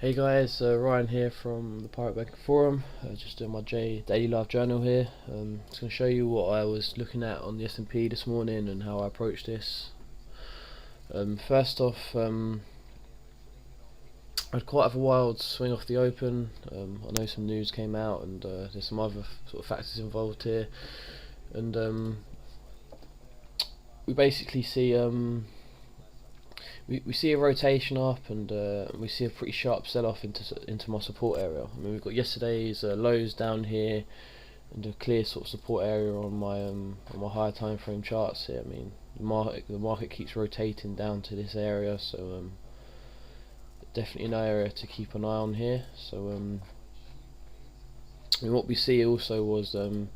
Hey guys, Ryan here from the Pirate Banking Forum. Just doing my daily life journal here. Just going to show you what I was looking at on the S&P this morning and how I approached this. First off, I had quite a wild swing off the open. I know some news came out and there's some other sort of factors involved here. And we basically see we see a rotation up, and we see a pretty sharp sell-off into my support area. I mean, we've got yesterday's lows down here, and a clear sort of support area on my higher time frame charts here. I mean, the market keeps rotating down to this area, so definitely an area to keep an eye on here. So I mean, what we see also was a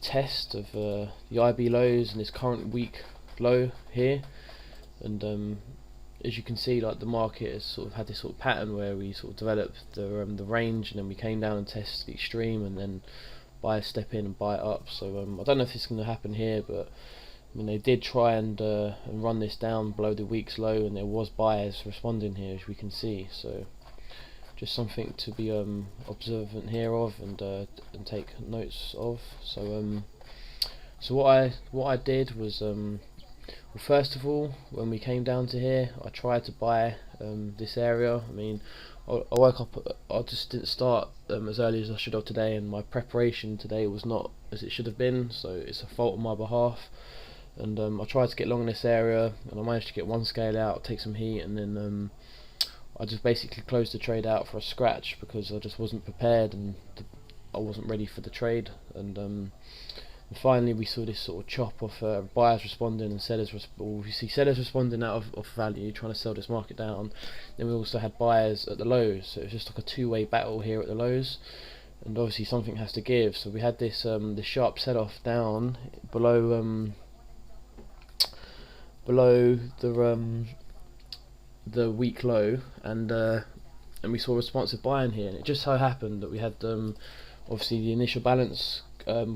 test of the IB lows and this current week low here. And as you can see, like, the market has sort of had this sort of pattern where we sort of developed the range, and then we came down and tested the extreme, and then buyers step in and buy it up. So I don't know if this is going to happen here, but I mean, they did try and run this down below the week's low, and there was buyers responding here, as we can see. So just something to be observant here of, and take notes of. So so what I did was, well, first of all, when we came down to here, I tried to buy this area. I mean, I woke up, I just didn't start as early as I should have today, and my preparation today was not as it should have been, so it's a fault on my behalf. And I tried to get long in this area, and I managed to get one scale out, take some heat, and then I just basically closed the trade out for a scratch because I just wasn't prepared, and I wasn't ready for the trade. And finally we saw this sort of chop of buyers responding and sellers we see sellers responding out of value, trying to sell this market down. Then we also had buyers at the lows, so it was just like a two-way battle here at the lows, and obviously something has to give. So we had this this sharp sell-off down below the week low, and we saw responsive buying here, and it just so happened that we had obviously the initial balance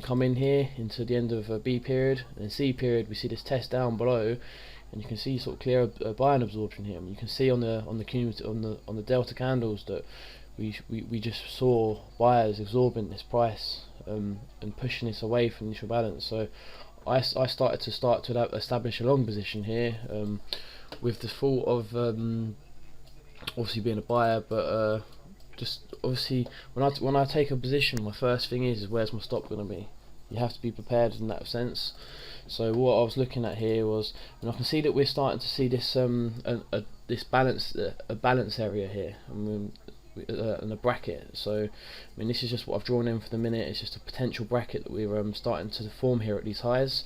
come in here into the end of a B period, and in C period we see this test down below, and you can see sort of clear buying absorption here. I mean, you can see on the cumulative on the delta candles that we just saw buyers absorbing this price and pushing this away from initial balance. So I started to establish a long position here, with the thought of obviously being a buyer, but just obviously when I take a position, my first thing is where's my stop going to be. You have to be prepared in that sense. So what I was looking at here was, and I can see that we're starting to see this this balance area here, and a bracket. So I mean, this is just what I've drawn in for the minute. It's just a potential bracket that we're starting to form here at these highs.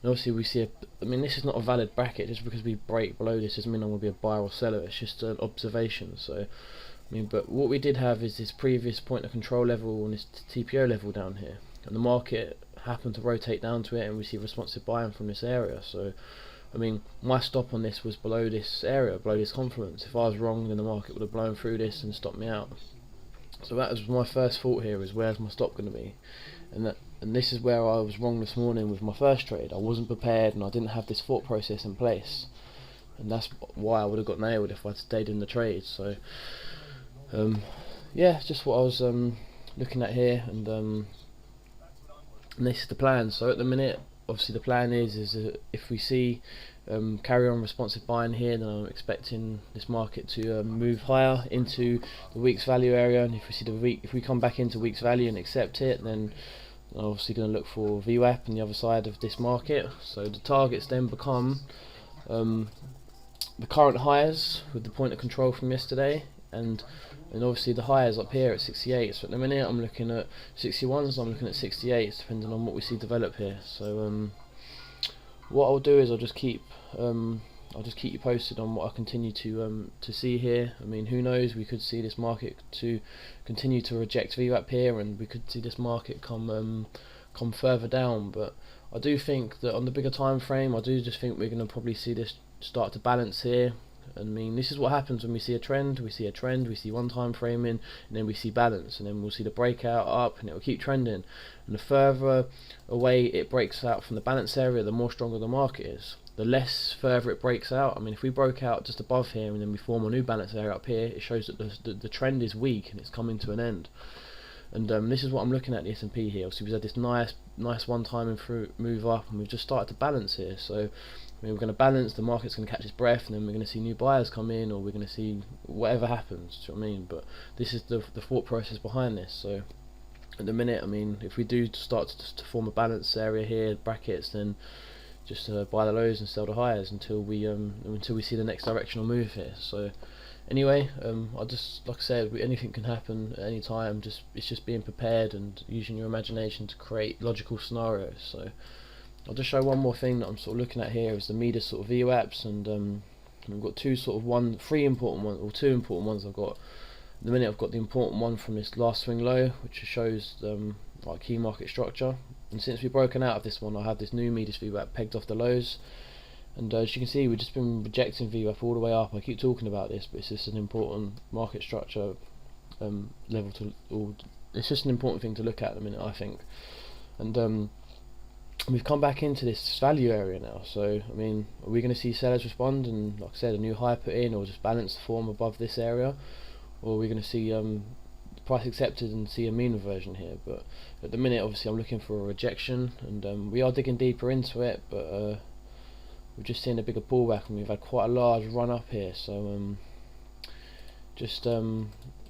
And obviously we see I mean, this is not a valid bracket. Just because we break below this doesn't mean I'm going to be a buyer or seller. It's just an observation. So I mean, but what we did have is this previous point of control level and this TPO level down here, and the market happened to rotate down to it, and we see responsive buying from this area. So I mean, my stop on this was below this area, below this confluence. If I was wrong, then the market would have blown through this and stopped me out. So that was my first thought here, is where's my stop going to be, and this is where I was wrong this morning with my first trade. I wasn't prepared, and I didn't have this thought process in place, and that's why I would have got nailed if I'd stayed in the trade. So yeah, just what I was looking at here, and this is the plan. So at the minute, obviously the plan is if we see carry on responsive buying here, then I'm expecting this market to move higher into the week's value area, and if we see if we come back into week's value and accept it, then I'm obviously going to look for Vwap on the other side of this market. So the targets then become the current highs with the point of control from yesterday, and obviously the highs up here at 68. So at the minute I'm looking at 61s, I'm looking at 68s, depending on what we see develop here. So what I'll do is I'll just keep you posted on what I continue to see here. I mean, who knows, we could see this market to continue to reject VWAP here, and we could see this market come further down. But I do think that on the bigger time frame, I do just think we're going to probably see this start to balance here. I mean, this is what happens when we see a trend. We see one time frame in, and then we see balance, and then we'll see the breakout up, and it will keep trending. And the further away it breaks out from the balance area, the more stronger the market is. the less further it breaks out. I mean, if we broke out just above here and then we form a new balance area up here, it shows that the trend is weak and it's coming to an end. And this is what I'm looking at the S&P here. Obviously, we've had this nice one-time move up, and we've just started to balance here. So, I mean, we're going to balance. The market's going to catch its breath, and then we're going to see new buyers come in, or we're going to see whatever happens. Do you know what I mean? But this is the thought process behind this. So, at the minute, I mean, if we do start to form a balance area here, brackets, then just buy the lows and sell the highs until we see the next directional move here. So. Anyway, I just, like I said, anything can happen at any time. It's just being prepared and using your imagination to create logical scenarios. So I'll just show one more thing that I'm sort of looking at here is the meter sort of VWAPs, and we've got two important ones I've got. At the minute I've got the important one from this last swing low, which shows like key market structure. And since we've broken out of this one, I have this new meters VWAP pegged off the lows. And as you can see, we've just been rejecting VWAP all the way up. I keep talking about this, but it's just an important market structure level it's just an important thing to look at the minute, I think. And we've come back into this value area now. So, I mean, are we going to see sellers respond and, like I said, a new high put in, or just balance the form above this area? Or are we going to see price accepted and see a mean reversion here? But at the minute, obviously, I'm looking for a rejection, and we are digging deeper into it, but we've just seen a bigger pullback, and we've had quite a large run up here. So just a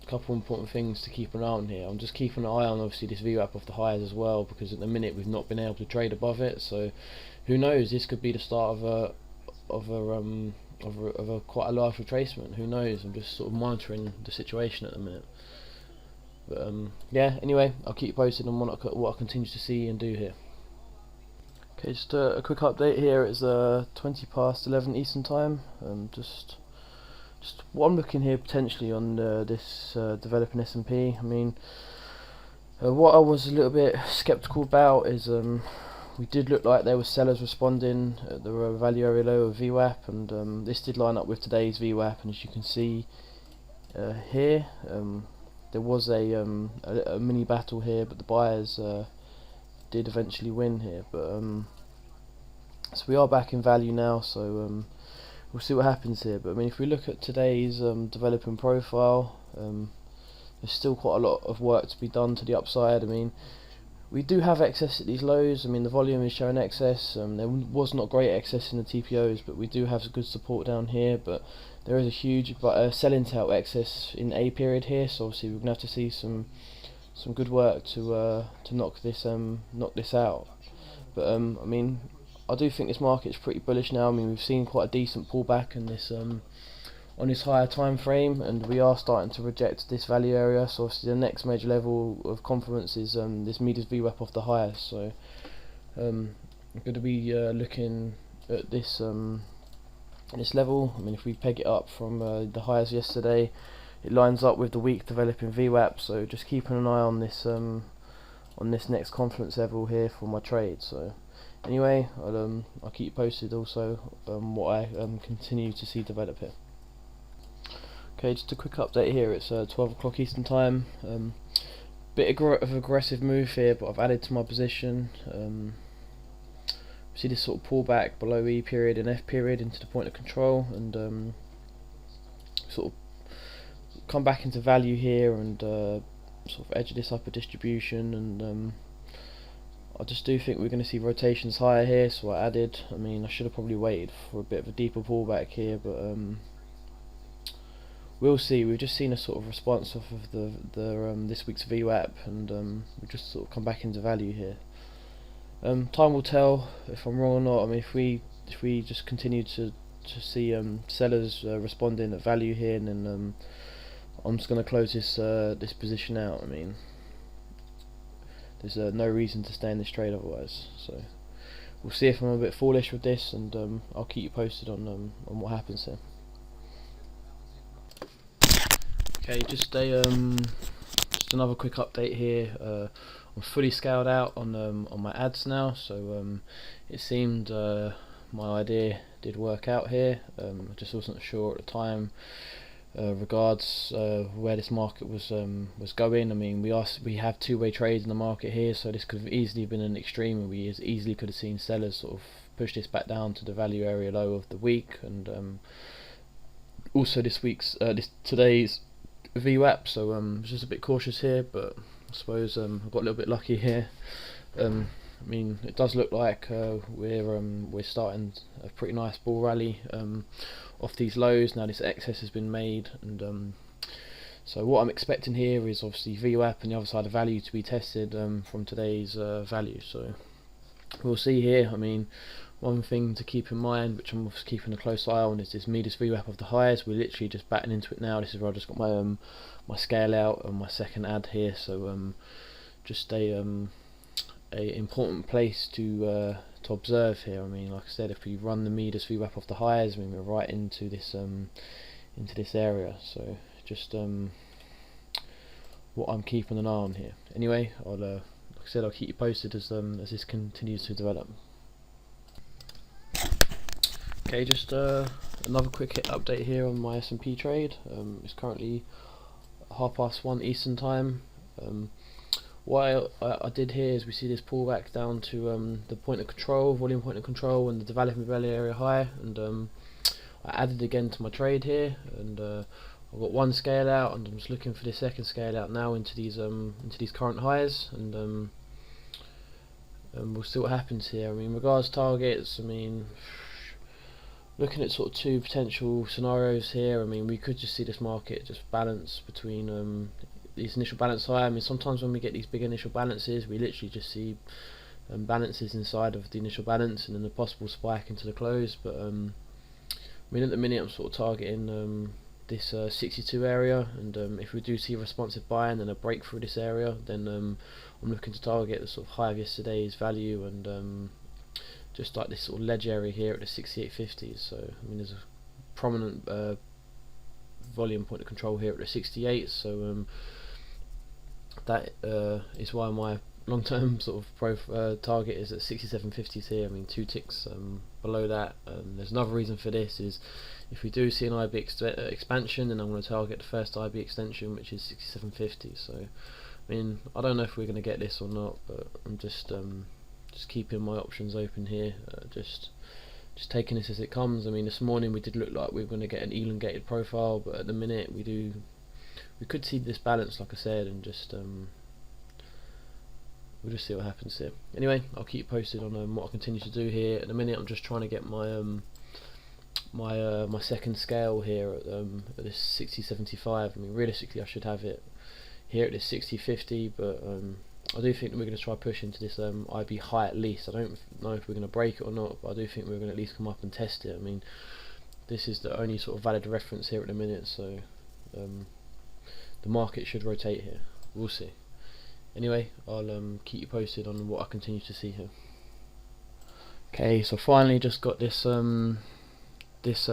couple important things to keep an eye on here. I'm just keeping an eye on obviously this VWAP off the highs as well, because at the minute we've not been able to trade above it. So who knows? This could be the start of a quite a large retracement. Who knows? I'm just sort of monitoring the situation at the minute. But yeah. Anyway, I'll keep you posted on what I continue to see and do here. Okay, just a quick update here. It's 20 past 11 Eastern time. Just what I'm looking here potentially on this developing S&P. I mean, what I was a little bit skeptical about is we did look like there were sellers responding at the value area low of VWAP, and this did line up with today's VWAP. And as you can see here, there was a mini battle here, but the buyers did eventually win here. But so we are back in value now, so we'll see what happens here. But I mean, if we look at today's developing profile, there's still quite a lot of work to be done to the upside. I mean, we do have excess at these lows. I mean, the volume is showing excess. There was not great excess in the TPOs, but we do have some good support down here. But there is a huge selling tail excess in A period here, so obviously we're gonna have to see some good work to knock this out. But I mean, I do think this market's pretty bullish now. I mean, we've seen quite a decent pullback in this on this higher time frame, and we are starting to reject this value area. So obviously the next major level of confidence is this meters VWAP off the highest. So I'm going to be looking at this this level. I mean, if we peg it up from the highs yesterday, it lines up with the weak developing VWAP. So just keeping an eye on this next confidence level here for my trade. So anyway, I'll keep you posted also what I continue to see develop here. Okay, just a quick update here. It's 12 o'clock Eastern time. Bit of aggressive move here, but I've added to my position. See this sort of pullback below E period and F period into the point of control, and sort of come back into value here and sort of edge this upper distribution. And I just do think we're going to see rotations higher here, so I added. I mean, I should have probably waited for a bit of a deeper pullback here, but we'll see. We've just seen a sort of response off of the this week's VWAP, and we've just sort of come back into value here. Time will tell if I'm wrong or not. I mean, if we just continue to see sellers responding at value here, and then I'm just going to close this position out. I mean, there's no reason to stay in this trade otherwise. So we'll see if I'm a bit foolish with this, and I'll keep you posted on what happens here. Okay, just another quick update here. I'm fully scaled out on my ads now, so it seemed my idea did work out here. I just wasn't sure at the time regards where this market was going. I mean, we have two-way trades in the market here, so this could have easily been an extreme, and we as easily could have seen sellers sort of push this back down to the value area low of the week, and also today's VWAP. So I was just a bit cautious here, but I suppose I got a little bit lucky here. I mean, it does look like we're starting a pretty nice bull rally off these lows. Now this excess has been made, and so what I'm expecting here is obviously VWAP and the other side of value to be tested from today's value. So we'll see here. I mean, one thing to keep in mind, which I'm also keeping a close eye on, is this Midas VWAP of the highs. We're literally just batting into it now. This is where I just got my my scale out and my second ad here. So just a important place to observe here. I mean, like I said, if we run the Midas VWAP off the highs, I mean, we're right into this area. So just what I'm keeping an eye on here. Anyway, like I said, I'll keep you posted as this continues to develop. Okay, just another quick update here on my S&P trade. It's currently 1:30 Eastern time. What I did here is we see this pullback down to the point of control, volume point of control, and the developing value area high, and I added again to my trade here, and I've got one scale out, and I'm just looking for the second scale out now into these current highs, and we'll see what happens here. I mean, regards targets, I mean, looking at sort of two potential scenarios here. I mean, we could just see this market just balance between these initial balance high. I mean, sometimes when we get these big initial balances, we literally just see balances inside of the initial balance and then a possible spike into the close. But I mean, at the minute I'm sort of targeting this 62 area, and if we do see a responsive buy and then a break through this area, then I'm looking to target the sort of high of yesterday's value, and just like this sort of ledge area here at the 68.50s. So I mean, there's a prominent volume point of control here at the 68. So that is why my long-term sort of target is at 67.50s here. I mean, 2 ticks below that. There's another reason for this is if we do see an IB expansion, then I'm going to target the first IB extension, which is 67.50. So I mean, I don't know if we're going to get this or not, but I'm just keeping my options open here, just taking this as it comes. I mean, this morning we did look like we were going to get an elongated profile, but at the minute we could see this balance, like I said, and just we'll just see what happens here. Anyway, I'll keep you posted on what I continue to do here. At the minute, I'm just trying to get my my second scale here at this 60.75. I mean, realistically, I should have it here at this 60.50, but I do think that we're going to try push into this IB high at least. I don't know if we're going to break it or not, but I do think we're going to at least come up and test it. I mean, this is the only sort of valid reference here at the minute, so the market should rotate here. We'll see. Anyway, I'll keep you posted on what I continue to see here. Okay, so finally just got this this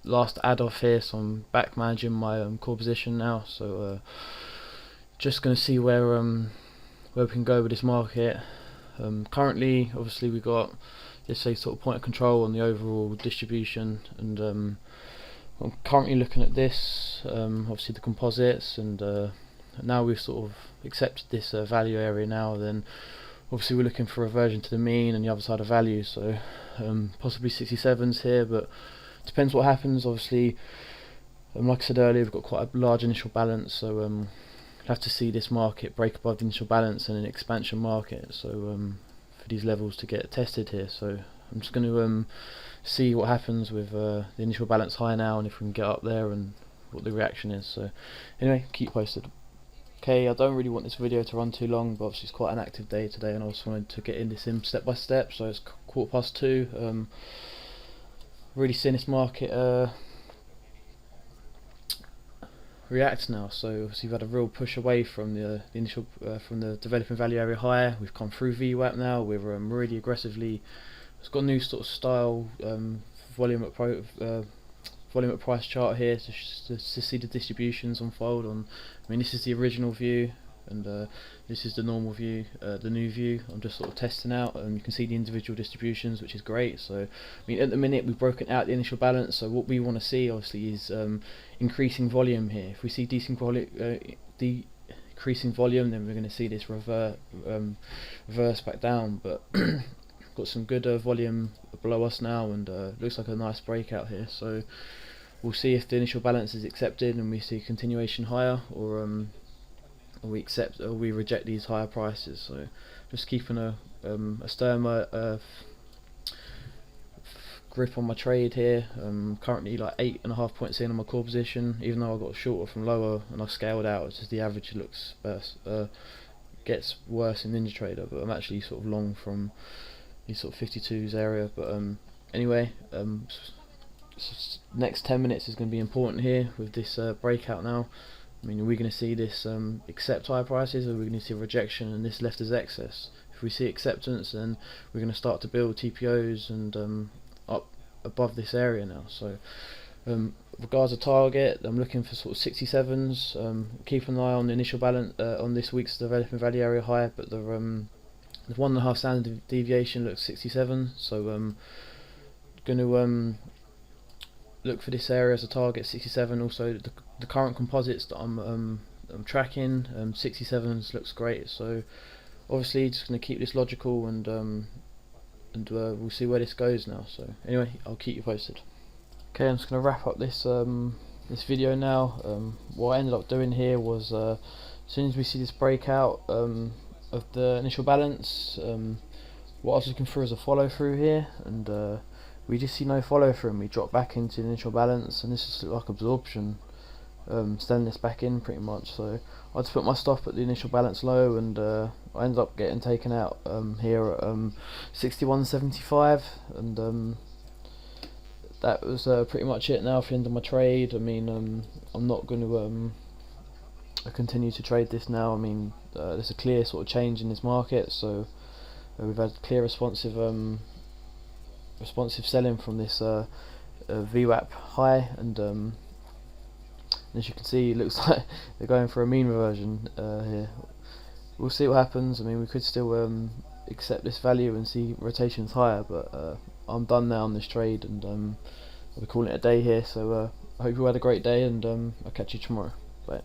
last add off here, so I'm back managing my core position now. So just going to see where we can go with this market. Currently, obviously, we got this sort of point of control on the overall distribution, and I'm currently looking at this, obviously the composites, and now we've sort of accepted this value area now, then obviously we're looking for a reversion to the mean and the other side of value, so possibly 67s here, but depends what happens. Obviously, like I said earlier, we've got quite a large initial balance, so we'll have to see this market break above the initial balance and an expansion market, so for these levels to get tested here. So I'm just going to see what happens with the initial balance high now, and if we can get up there and what the reaction is. So anyway, keep posted. Okay, I don't really want this video to run too long, but obviously it's quite an active day today, and I also wanted to get in this step by step. So it's 2:15. Really seeing this market react now. So obviously we've had a real push away from the initial from the developing value area higher. We've come through VWAP now. We're really aggressively. It's got a new sort of style volume at price chart here to see the distributions unfold on. I mean, this is the original view, and this is the normal view, the new view. I'm just sort of testing out, and you can see the individual distributions, which is great. So I mean, at the minute we've broken out the initial balance, so what we want to see obviously is increasing volume here. If we see decreasing volume, then we're going to see this reverse back down. But got some good volume below us now, and looks like a nice breakout here. So we'll see if the initial balance is accepted and we see continuation higher, or we accept or we reject these higher prices. So just keeping a stern grip on my trade here. Currently like 8.5 points in on my core position, even though I got shorter from lower and I scaled out. It's just the average looks gets worse in NinjaTrader, but I'm actually sort of long from these sort of 52s area. But anyway, next 10 minutes is going to be important here with this breakout now. I mean, are we going to see this accept higher prices, or are we going to see rejection and this left as excess? If we see acceptance, then we're going to start to build TPOs and up above this area now. So regards to target, I'm looking for sort of 67s. Keep an eye on the initial balance on this week's developing value area high, but the 1.5 standard deviation looks 67. So going to look for this area as a target, 67. Also the current composites that I'm tracking, 67s looks great. So obviously just going to keep this logical, and we'll see where this goes now. So anyway, I'll keep you posted. Okay, I'm just going to wrap up this this video now. What I ended up doing here was, as soon as we see this breakout of the initial balance, what I was looking for is a follow through here, and we just see no follow through, and we drop back into the initial balance, and this is like absorption, selling this back in pretty much. So I just put my stop at the initial balance low, and I ended up getting taken out here at 61.75, and that was pretty much it now for the end of my trade. I mean, I'm not going to continue to trade this now. I mean, there's a clear sort of change in this market, so we've had clear responsive selling from this VWAP high, and as you can see, it looks like they're going for a mean reversion here. We'll see what happens. I mean, we could still accept this value and see rotations higher, but I'm done now on this trade, and I'll be calling it a day here. So I hope you had a great day, and I'll catch you tomorrow. Bye.